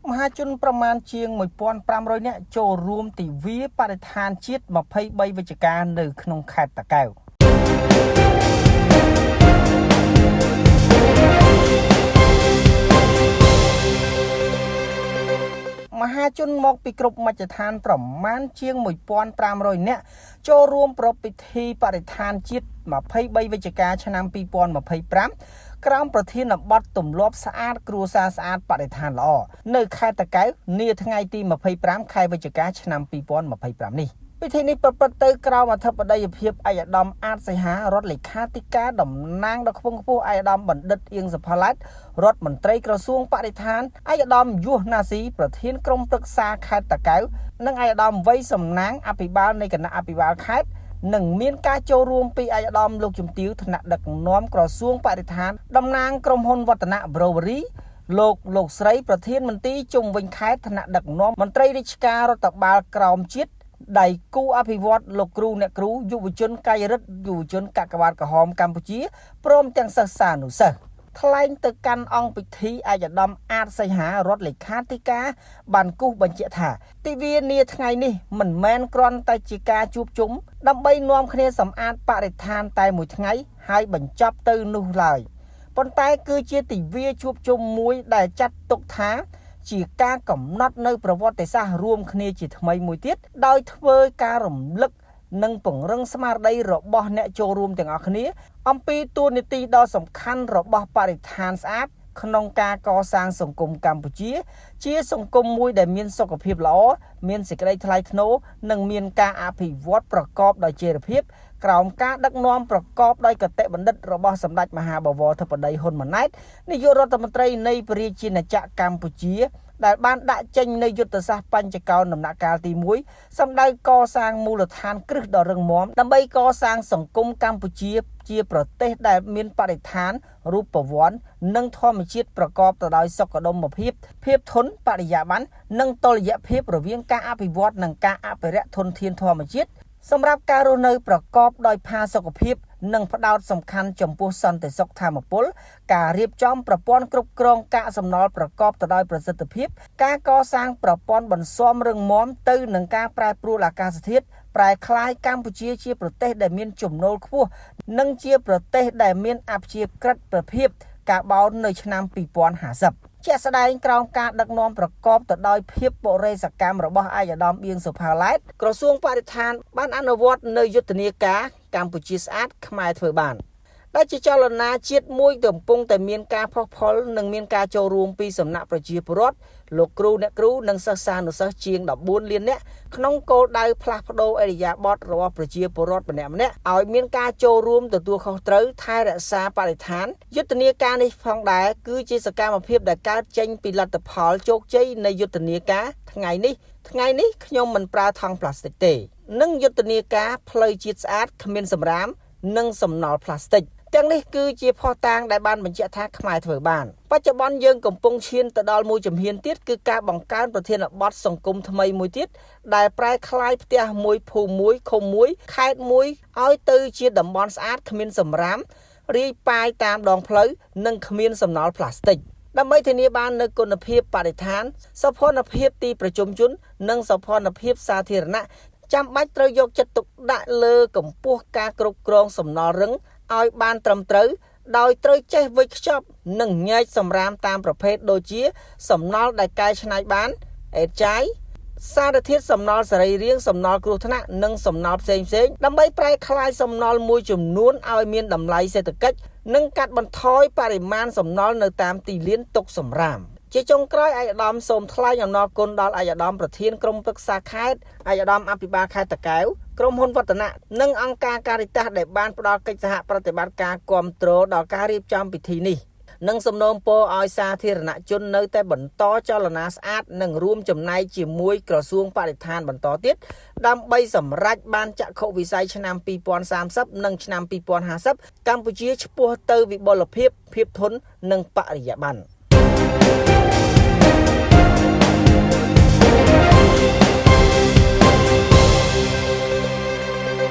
មហាជនប្រមាណជាង 1500 នាក់ចូលរួមទិវាបរិស្ថានជាតិ 23 វិច្ឆិកានៅក្នុងខេត្តតាកែវមហាជនមកពីគ្រប់មជ្ឈដ្ឋានប្រមាណជាង 1500 នាក់ចូលរួមប្រពៃពិធីបរិស្ថានជាតិ 23 វិច្ឆិកាឆ្នាំ 2025 ក្រោមប្រធានបទទម្លាប់ស្អាតគ្រួសារស្អាតបរិស្ថានល្អនៅខេត្តតាកែវនាថ្ងៃទី 25 ខែវិច្ឆិកាឆ្នាំ 2025 នេះពិធីនេះប្រព្រឹត្តទៅក្រោមអធិបតីភាពឯកឧត្តមអាតសីហារដ្ឋលេខាធិការតំណាងដ៏ខ្ពង់ខ្ពស់ឯកឧត្តមបណ្ឌិតអៀងសុផាឡែតរដ្ឋមន្ត្រីក្រសួងបរិស្ថានឯកឧត្តមយុសណាស៊ីប្រធានក្រុមប្រឹក្សាខេត្តតាកែវនិងឯកឧត្តមវ័យសំណាងអភិបាលនៃគណៈអភិបាលខេត្តនឹងមានការចូលរួមពីឯកឧត្តមលោកជំទាវថ្នាក់ដឹកនាំក្រសួងបរិស្ថានតំណាងក្រុមហ៊ុនវឌ្ឍនៈ Brewery លោកស្រីប្រធានមន្ត្រីជុំវិញខេត្តថ្នាក់ដឹកនាំមន្ត្រីរាជការរដ្ឋបាលក្រោមជាតិដៃគូអភិវឌ្ឍលោកគ្រូអ្នកគ្រូយុវជនកាយរិទ្ធយុវជនកាកបាទក្រហមកម្ពុជាព្រមទាំងសិស្សានុសិស្សថ្លែងទៅកាន់អង្គពិធីឯកឧត្តមអាតសីហារដ្ឋលេខាធិការបានគូសបញ្ជាក់ថាទិវានាថ្ងៃនេះមិនមែនគ្រាន់តែជាការជួបជុំដើម្បីនាំគ្នាសម្អាតបរិស្ថានតែមួយថ្ងៃហើយបញ្ចប់ទៅនោះឡើយប៉ុន្តែគឺជាទិវាជួបជុំមួយដែលចាត់ទុកថាជាការកំណត់នៅប្រវត្តិសាស្ត្ររួមគ្នាជាថ្មីមួយទៀតដោយធ្វើការរំលឹកនិងពង្រឹងស្មារតីរបស់អ្នកចូលរួមទាំងអស់គ្នាអំពីតួនាទីដ៏សំខាន់របស់បរិស្ថានស្អាតក្នុងការកសាងសង្គមកម្ពុជាជាសង្គមមួយដែលមានសុខភាពល្អមានសេចក្តីថ្លៃថ្នូរនិងមានការអភិវឌ្ឍប្រកបដោយចីរភាពក្រោមការដឹកនាំប្រកបដោយគតិបណ្ឌិតរបស់សម្ដេចមហាបវរធិបតីហ៊ុនម៉ាណែតនាយករដ្ឋមន្ត្រីនៃព្រះរាជាណាចក្រកម្ពុជាដែលបានដាក់ចេញនៅយុទ្ធសាស្ត្របញ្ចកោណដំណាក់កាលទី1សម្ដៅកសាងមូលដ្ឋានគ្រឹះដ៏រឹងមាំដើម្បីកសាងសង្គមកម្ពុជាជាប្រទេសដែលមានបរិស្ថានរូបវន្តនិងធម្មជាតិប្រកបទៅដោយសុខដុមភាពភាពធន់បរិយាបន្ននិងតុល្យភាពរវាងការអភិវឌ្ឍនិងការអភិរក្សធនធានធម្មជាតិសម្រាប់ការរស់នៅប្រកបដោយផាសុកភាពនិងផ្ដោតសំខាន់ចំពោះសន្តិសុខធម្មពលការរៀបចំប្រព័ន្ធគ្រប់គ្រងកាកសំណល់ប្រកបទៅដោយប្រសិទ្ធភាពការកសាងប្រព័ន្ធបន្ស៊ាំរឹងមាំទៅនឹងការប្រែប្រួលអាកាសធាតុប្រែក្លាយកម្ពុជាជាប្រទេសដែលមានចំណូលខ្ពស់និងជាប្រទេសដែលមានអព្យាក្រឹតភាពកាបូននៅឆ្នាំ2050ជាក់ស្ដែងក្រោមការដឹកនាំប្រកបទៅដោយភាពបរិសកម្មរបស់ឯកឧត្តមអៀងសុផាឡែតក្រសួងបរិស្ថានបានអនុវត្តនៅយុទ្ធនាការកម្ពុជាស្អាតខ្មែរធ្វើបានដែលជាចលនាជាតិមួយកំពុងតែមានការផុសផុលនិងមានការចូលរួមពីសំណាក់ប្រជាពលរដ្ឋលោកគ្រូអ្នកគ្រូនិងសិស្សានុសិស្សជាង14លាននាក់ក្នុងគោលដៅផ្លាស់ប្ដូរឥរិយាបថរបស់ប្រជាពលរដ្ឋម្នាក់ៗឲ្យមានការចូលរួមទទួលខុសត្រូវថែរក្សាបរិស្ថានយុទ្ធនាការនេះផងដែរគឺជាសកម្មភាពដែលកើតចេញពីលទ្ធផលជោគជ័យនៃយុទ្ធនាការថ្ងៃនេះខ្ញុំមិនប្រើថង់ប្លាស្ទិកទេនិងយុទ្ធនាការផ្លូវជាតិស្អាតគ្មានសម្រាមនិងសំណល់ប្លាស្ទិកទាំងនេះគឺជាភស្តុតាងដែលបានបញ្ជាក់ថាខ្មែរធ្វើបានបច្ចុប្បន្នយើងកំពុងឈានទៅដល់មួយជំហានទៀតគឺការបង្កើនប្រធានបទសង្គមថ្មីមួយទៀតដែលប្រែក្លាយផ្ទះមួយភូមិមួយឃុំមួយខេត្តមួយឲ្យទៅជាតំបន់ស្អាតគ្មានសម្រាមរាយប៉ាយតាមដងផ្លូវនិងគ្មានសំណល់ប្លាស្ទិកដើម្បីធានាបាននូវគុណភាពបរិស្ថានសោភ័ណភាពទីប្រជុំជននិងសោភ័ណភាពសាធារណៈចាំបាច់ត្រូវយកចិត្តទុកដាក់លើកម្ពស់ការគ្រប់គ្រងសំណល់រឹងឲ្យបានត្រឹមត្រូវដោយត្រូវចេះវេចខ្ចប់និងញែកសម្រាមតាមប្រភេទដូចជាសំណល់ដែលកែច្នៃបានអេតចាយសារធាតុសំណល់សរីរាង្គសំណល់គ្រោះថ្នាក់និងសំណល់ផ្សេងដើម្បីប្រែក្លាយសំណល់មួយចំនួនឲ្យមានតម្លៃសេដ្ឋកិច្ចនិងកាត់បន្ថយបរិមាណសំណល់នៅតាមទីលានទុកសម្រាមជាចុងក្រោយឯកឧត្តមសូមថ្លែងអំណរគុណដល់ឯកឧត្តមប្រធានក្រុមប្រឹក្សាខេត្តឯកឧត្តមអភិបាលខេត្តតាកែវក្រុមហ៊ុនវឌ្ឍនៈនិងអង្គការការិតាសដែលបានផ្ដល់កិច្ចសហប្រតិបត្តិការគាំទ្រដល់ការរៀបចំពិធីនេះនិងសំណូមពរឲ្យសាធារណជននៅតែបន្តចលនាស្អាតនិងរួមចំណែកជាមួយក្រសួងបរិស្ថានបន្តទៀតដើម្បីសម្រេចបានចក្ខុវិស័យឆ្នាំ2030និងឆ្នាំ2050កម្ពុជាឆ្ពោះទៅវិបុលភាពភាពធន់និងបរិយាបន្ន